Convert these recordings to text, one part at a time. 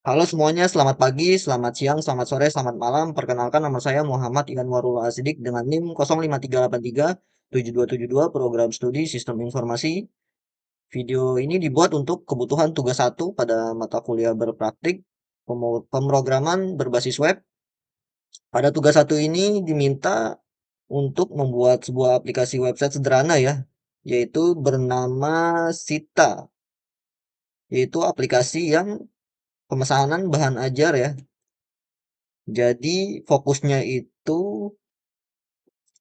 Halo semuanya, selamat pagi, selamat siang, selamat sore, selamat malam. Perkenalkan nama saya Muhammad Ianwarul Asidik dengan NIM 05383 7272 program studi Sistem Informasi. Video ini dibuat untuk kebutuhan tugas 1 pada mata kuliah berpraktik pemrograman berbasis web. Pada tugas 1 ini diminta untuk membuat sebuah aplikasi website sederhana ya, yaitu bernama Sita, yaitu aplikasi yang pemesanan bahan ajar ya. Jadi fokusnya itu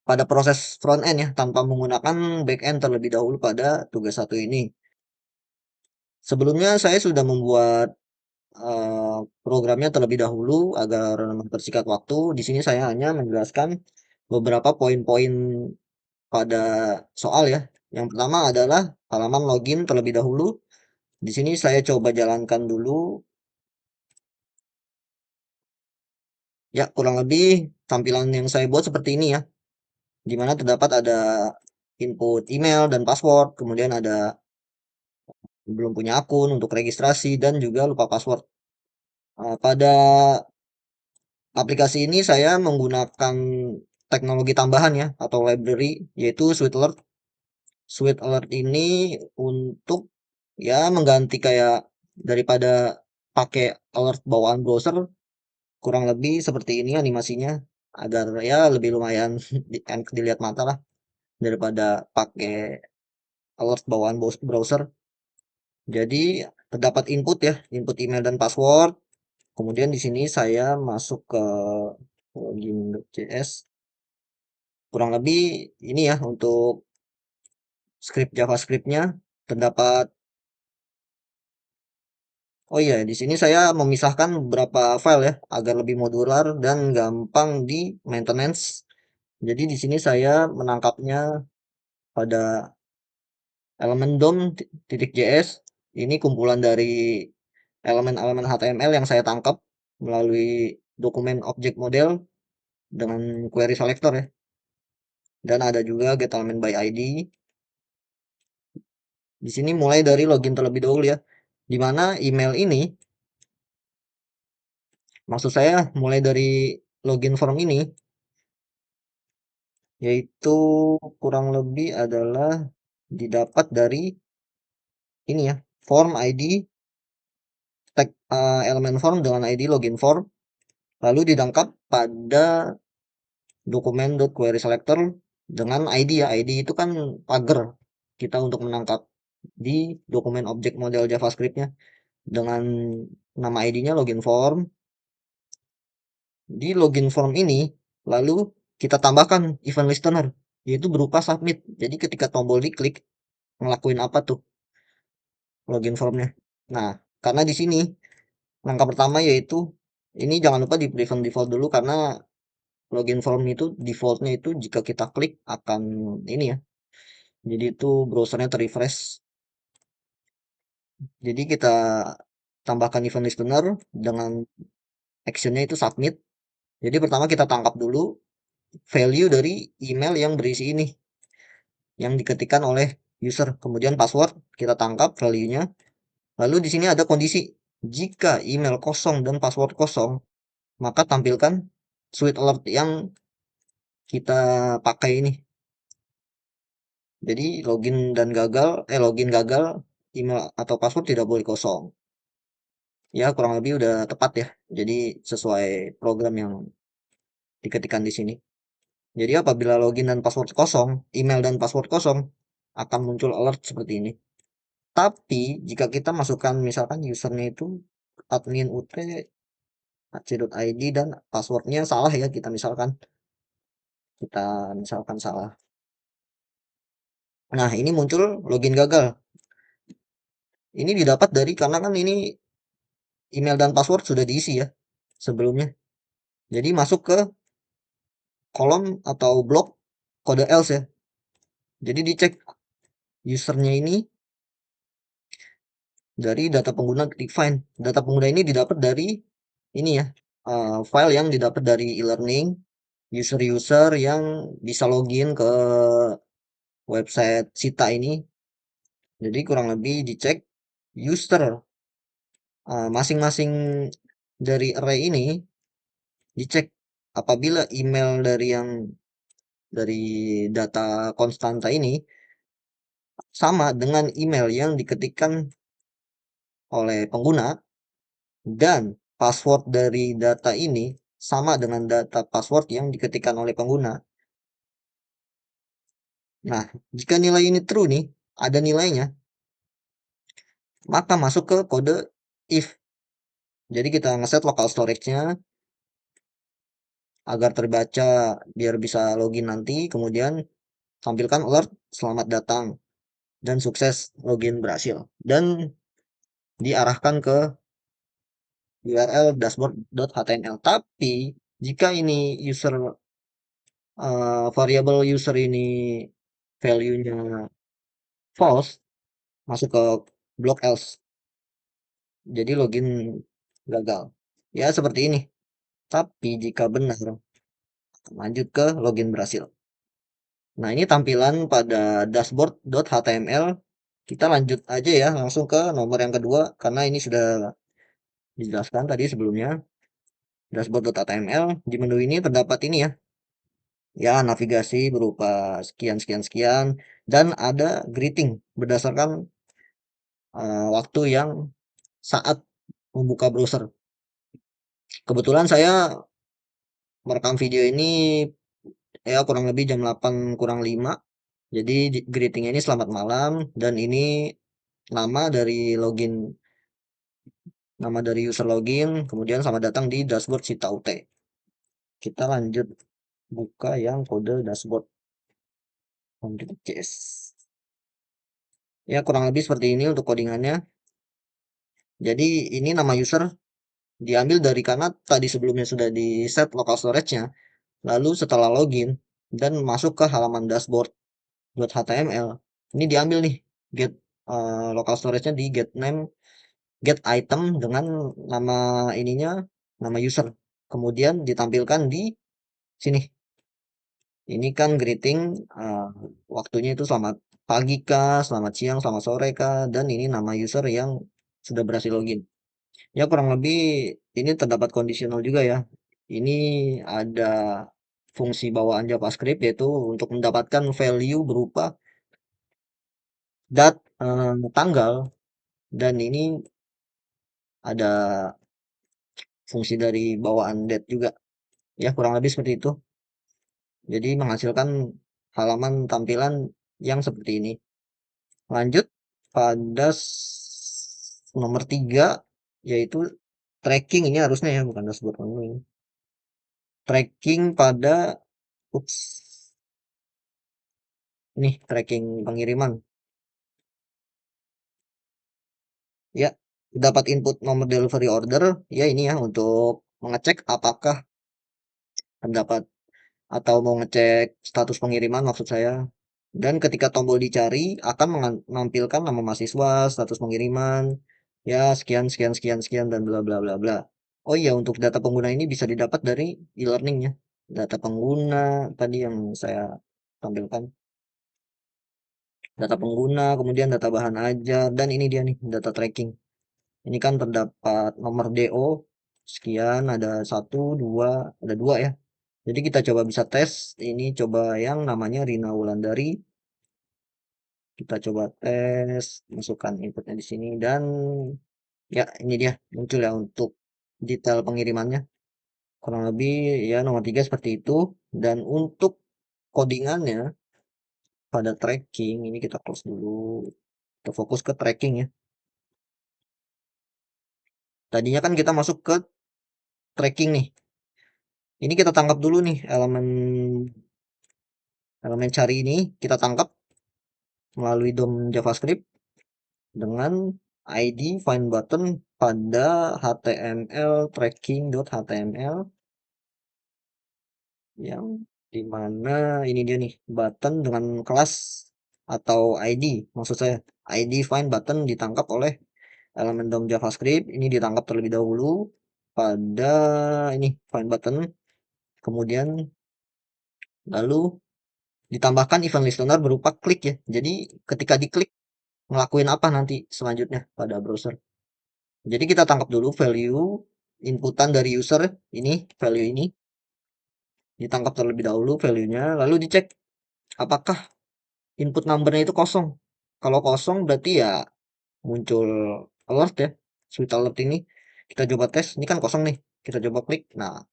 pada proses front end ya, tanpa menggunakan back end terlebih dahulu pada tugas satu ini. Sebelumnya saya sudah membuat programnya terlebih dahulu agar mempersingkat waktu. Di sini saya hanya menjelaskan beberapa poin-poin pada soal ya. Yang pertama adalah halaman login terlebih dahulu. Di sini saya coba jalankan dulu. Ya, kurang lebih tampilan yang saya buat seperti ini ya, di mana terdapat ada input email dan password, kemudian ada belum punya akun untuk registrasi dan juga lupa password. Pada aplikasi ini saya menggunakan teknologi tambahan ya atau library yaitu Sweet Alert. Sweet Alert ini untuk ya mengganti kayak daripada pakai alert bawaan browser, kurang lebih seperti ini animasinya agar ya lebih lumayan dilihat mata lah daripada pakai alert bawaan browser. Jadi terdapat input ya, input email dan password. Kemudian di sini saya masuk ke login.js. Kurang lebih ini ya untuk script JavaScript-nya terdapat. Oh iya, di sini saya memisahkan beberapa file ya agar lebih modular dan gampang di maintenance. Jadi di sini saya menangkapnya pada elemen dom.js. Ini kumpulan dari elemen-elemen HTML yang saya tangkap melalui dokumen object model dengan query selector ya. Dan ada juga get element by ID. Di sini mulai dari login terlebih dahulu ya. Di mana email ini, maksud saya mulai dari login form ini, yaitu kurang lebih adalah didapat dari ini ya, form ID, tag elemen form dengan ID login form, lalu ditangkap pada dokumen.querySelector dengan ID ya. ID itu kan pagar kita untuk menangkap di dokumen objek model JavaScript-nya dengan nama ID-nya login form. Di login form ini lalu kita tambahkan event listener yaitu berupa submit. Jadi ketika tombol diklik ngelakuin apa tuh login formnya. Nah, karena di sini langkah pertama yaitu ini jangan lupa di prevent default dulu karena login form itu defaultnya itu jika kita klik akan ini ya. Jadi itu browsernya terrefresh. Jadi kita tambahkan event listener dengan actionnya itu submit. Jadi pertama kita tangkap dulu value dari email yang berisi ini, yang diketikkan oleh user. Kemudian password kita tangkap value-nya. Lalu di sini ada kondisi. Jika email kosong dan password kosong, maka tampilkan sweet alert yang kita pakai ini. Jadi login gagal, email atau password tidak boleh kosong. Ya, kurang lebih udah tepat ya. Jadi sesuai program yang diketikkan di sini. Jadi apabila login dan password kosong, email dan password kosong, akan muncul alert seperti ini. Tapi jika kita masukkan misalkan usernya itu admin ut ac.id dan passwordnya salah ya, kita misalkan salah. Nah, ini muncul login gagal. Ini didapat dari karena kan ini email dan password sudah diisi ya sebelumnya. Jadi masuk ke kolom atau blok kode else ya. Jadi dicek usernya ini dari data pengguna klik find. Data pengguna ini didapat dari ini ya, file yang didapat dari e-learning user-user yang bisa login ke website Sita ini. Jadi kurang lebih dicek user masing-masing dari array ini dicek apabila email dari data konstanta ini sama dengan email yang diketikkan oleh pengguna dan password dari data ini sama dengan data password yang diketikkan oleh pengguna. Nah, jika nilai ini true nih, ada nilainya, maka masuk ke kode if. Jadi kita ngeset local storage-nya agar terbaca biar bisa login nanti, kemudian tampilkan alert selamat datang dan sukses login berhasil. Dan diarahkan ke URL dashboard.html. Tapi jika ini variable user ini value-nya false, masuk ke block else. Jadi login gagal. Ya seperti ini. Tapi jika benar, lanjut ke login berhasil. Nah, ini tampilan pada dashboard.html. Kita lanjut aja ya, langsung ke nomor yang kedua, karena ini sudah dijelaskan tadi sebelumnya. Dashboard.html, di menu ini terdapat ini ya, ya navigasi berupa sekian, sekian, sekian, dan ada greeting berdasarkan waktu yang saat membuka browser. Kebetulan saya merekam video ini ya kurang lebih jam 8 kurang 5. Jadi greetingnya ini selamat malam dan ini nama dari login, nama dari user login, kemudian selamat datang di dashboard si Taute. Kita lanjut buka yang kode dashboard. Lanjut CS. Ya kurang lebih seperti ini untuk codingannya. Jadi ini nama user diambil dari karena tadi sebelumnya sudah di set local storage-nya. Lalu setelah login dan masuk ke halaman dashboard.html, ini diambil nih get local storage-nya di get name, get item dengan nama ininya, nama user. Kemudian ditampilkan di sini. Ini kan greeting waktunya itu selamat pagi kah, selamat siang, selamat sore kah, dan ini nama user yang sudah berhasil login. Ya kurang lebih ini terdapat kondisional juga ya. Ini ada fungsi bawaan JavaScript yaitu untuk mendapatkan value berupa tanggal, dan ini ada fungsi dari bawaan date juga. Ya kurang lebih seperti itu. Jadi menghasilkan halaman tampilan yang seperti ini. Lanjut pada nomor 3 yaitu tracking, ini harusnya ya bukan dashboard menu ini. Tracking pada ups ini tracking pengiriman. Ya, dapat input nomor delivery order ya ini ya untuk mengecek apakah terdapat atau mau ngecek status pengiriman maksud saya. Dan ketika tombol dicari akan menampilkan nama mahasiswa, status pengiriman, ya sekian sekian sekian sekian dan bla bla bla bla. Oh iya, untuk data pengguna ini bisa didapat dari e-learningnya. Data pengguna tadi yang saya tampilkan. Data pengguna, kemudian data bahan ajar, dan ini dia nih data tracking. Ini kan terdapat nomor DO sekian, ada satu, dua, ada dua ya. Jadi kita coba bisa tes. Ini coba yang namanya Rina Wulandari. Kita coba tes, masukkan inputnya di sini dan ya ini dia muncul ya untuk detail pengirimannya. Kurang lebih ya nomor 3 seperti itu. Dan untuk codingannya pada tracking ini kita close dulu. Kita fokus ke tracking ya. Tadinya kan kita masuk ke tracking nih. Ini kita tangkap dulu nih elemen elemen cari ini kita tangkap melalui DOM JavaScript dengan ID find button pada html tracking.html yang dimana ini dia nih button dengan kelas atau ID, maksud saya ID find button ditangkap oleh elemen DOM JavaScript. Ini ditangkap terlebih dahulu pada ini find button, kemudian lalu ditambahkan event listener berupa klik ya. Jadi ketika diklik ngelakuin apa nanti selanjutnya pada browser. Jadi kita tangkap dulu value inputan dari user ini, value ini ditangkap terlebih dahulu value-nya, lalu dicek apakah input number-nya itu kosong. Kalau kosong berarti ya muncul alert ya, sweet alert ini. Kita coba tes, ini kan kosong nih. Kita coba klik. Nah,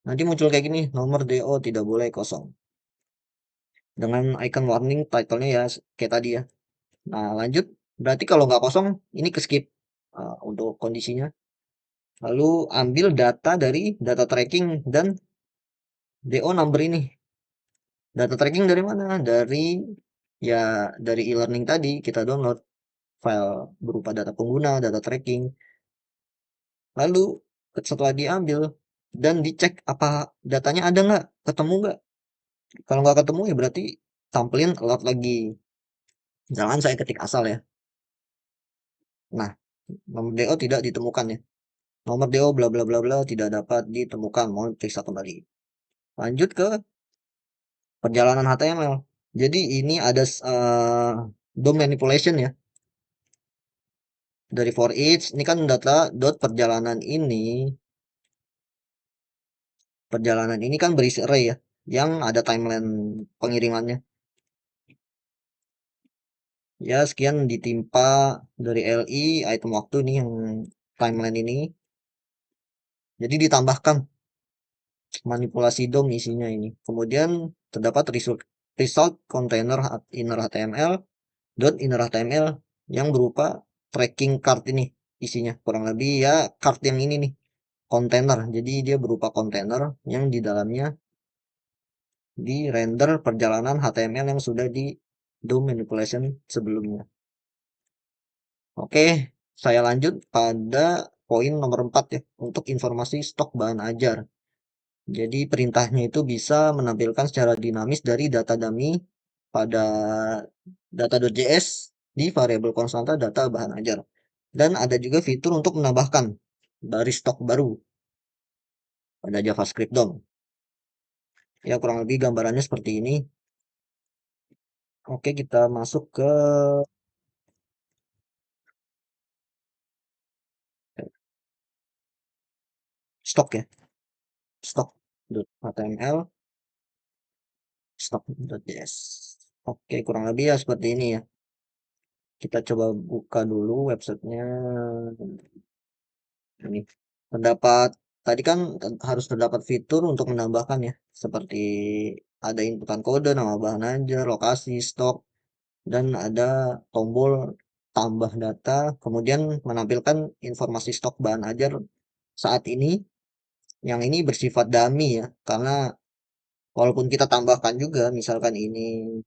nanti muncul kayak gini, nomor DO tidak boleh kosong. Dengan icon warning title-nya ya kayak tadi ya. Nah, lanjut. Berarti kalau nggak kosong, ini ke skip untuk kondisinya. Lalu ambil data dari data tracking dan DO number ini. Data tracking dari mana? Dari ya dari e-learning tadi kita download file berupa data pengguna, data tracking. Lalu setelah diambil dan dicek apa datanya ada nggak, ketemu nggak? Kalau nggak ketemu ya berarti tampilin alert lagi. Jangan saya ketik asal ya. Nah, nomor DO tidak ditemukan ya. Nomor DO bla bla bla bla tidak dapat ditemukan. Mohon periksa kembali. Lanjut ke perjalanan HTML. Jadi ini ada DOM manipulation ya. Dari for each ini kan data dot perjalanan ini kan berisi array ya yang ada timeline pengirimannya ya sekian ditimpa dari li item waktu nih yang timeline ini, jadi ditambahkan manipulasi DOM isinya ini, kemudian terdapat result container inner html dot inner html yang berupa tracking card ini, isinya kurang lebih ya card yang ini nih, kontainer. Jadi dia berupa kontainer yang di dalamnya di render perjalanan HTML yang sudah di DOM manipulation sebelumnya. Oke, saya lanjut pada poin nomor 4 ya, untuk informasi stok bahan ajar. Jadi perintahnya itu bisa menampilkan secara dinamis dari data dummy pada data.js di variabel konstanta data bahan ajar. Dan ada juga fitur untuk menambahkan dari stok baru pada JavaScript DOM. Ya kurang lebih gambarannya seperti ini. Oke, kita masuk ke stok ya. Stok.html, stok.js. Oke, kurang lebih ya seperti ini ya. Kita coba buka dulu websitenya. Ini terdapat tadi kan harus terdapat fitur untuk menambahkan ya, seperti ada inputan kode, nama bahan ajar, lokasi, stok, dan ada tombol tambah data, kemudian menampilkan informasi stok bahan ajar saat ini. Yang ini bersifat dummy ya, karena walaupun kita tambahkan juga, misalkan ini,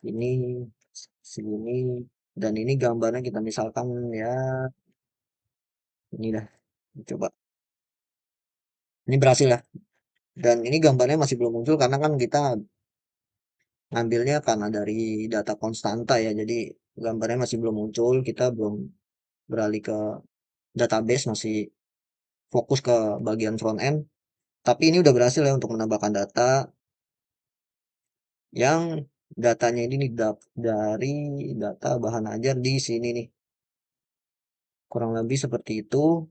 ini, segini, dan ini gambarnya kita misalkan ya, ini dah, coba. Ini berhasil ya. Dan ini gambarnya masih belum muncul karena kan kita ngambilnya karena dari data konstanta ya. Jadi gambarnya masih belum muncul, kita belum beralih ke database, masih fokus ke bagian front end. Tapi ini udah berhasil ya untuk menambahkan data yang datanya ini dari data bahan ajar di sini nih. Kurang lebih seperti itu.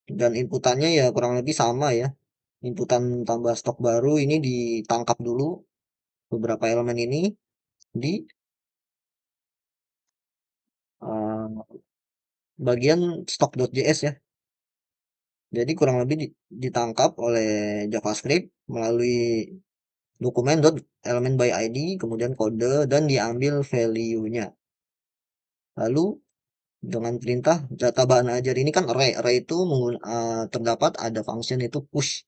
Dan inputannya ya kurang lebih sama ya. Inputan tambah stok baru ini ditangkap dulu beberapa elemen ini di uh, bagian stock.js ya. Jadi kurang lebih ditangkap oleh JavaScript melalui dokumen element by id, kemudian kode dan diambil value-nya. Lalu dengan perintah data bahan ajar ini kan array. Array itu terdapat ada function itu push.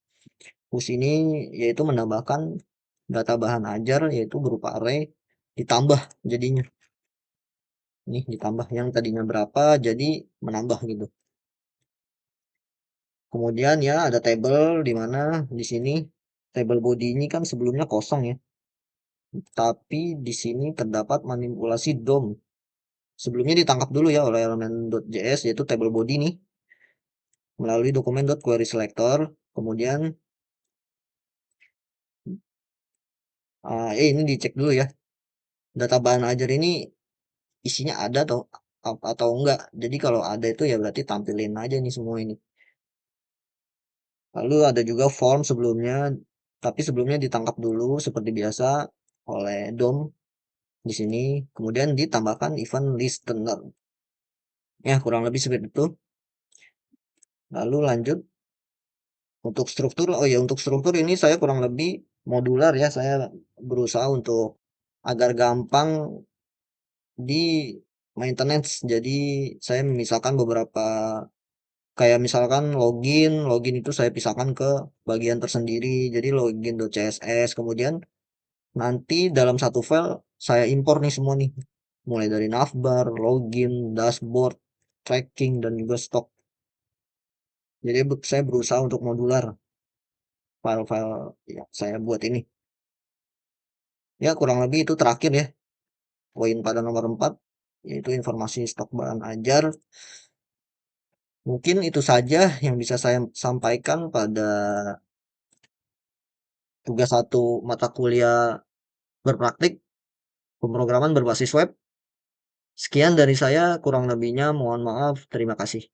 Push ini yaitu menambahkan data bahan ajar yaitu berupa array ditambah jadinya. Nih ditambah yang tadinya berapa jadi menambah gitu. Kemudian ya ada table di mana di sini table body ini kan sebelumnya kosong ya. Tapi di sini terdapat manipulasi DOM. Sebelumnya ditangkap dulu ya oleh elemen.js yaitu table body nih melalui dokumen .query selector. Kemudian ini dicek dulu ya. Data bahan ajar ini isinya ada atau atau enggak. Jadi kalau ada itu ya berarti tampilin aja nih semua ini. Lalu ada juga form sebelumnya, tapi sebelumnya ditangkap dulu seperti biasa oleh DOM di sini. Kemudian ditambahkan event listener. Ya, kurang lebih seperti itu. Lalu lanjut untuk struktur. Oh ya, untuk struktur ini saya kurang lebih modular ya. Saya berusaha untuk agar gampang di maintenance. Jadi saya memisahkan beberapa, kayak misalkan login itu saya pisahkan ke bagian tersendiri. Jadi login.css, kemudian nanti dalam satu file saya impor nih semua nih. Mulai dari navbar, login, dashboard, tracking, dan juga stok. Jadi saya berusaha untuk modular file-file yang saya buat ini. Ya, kurang lebih itu terakhir ya. Poin pada nomor 4, yaitu informasi stok bahan ajar. Mungkin itu saja yang bisa saya sampaikan pada tugas satu mata kuliah berpraktik pemrograman berbasis web. Sekian dari saya, kurang lebihnya mohon maaf. Terima kasih.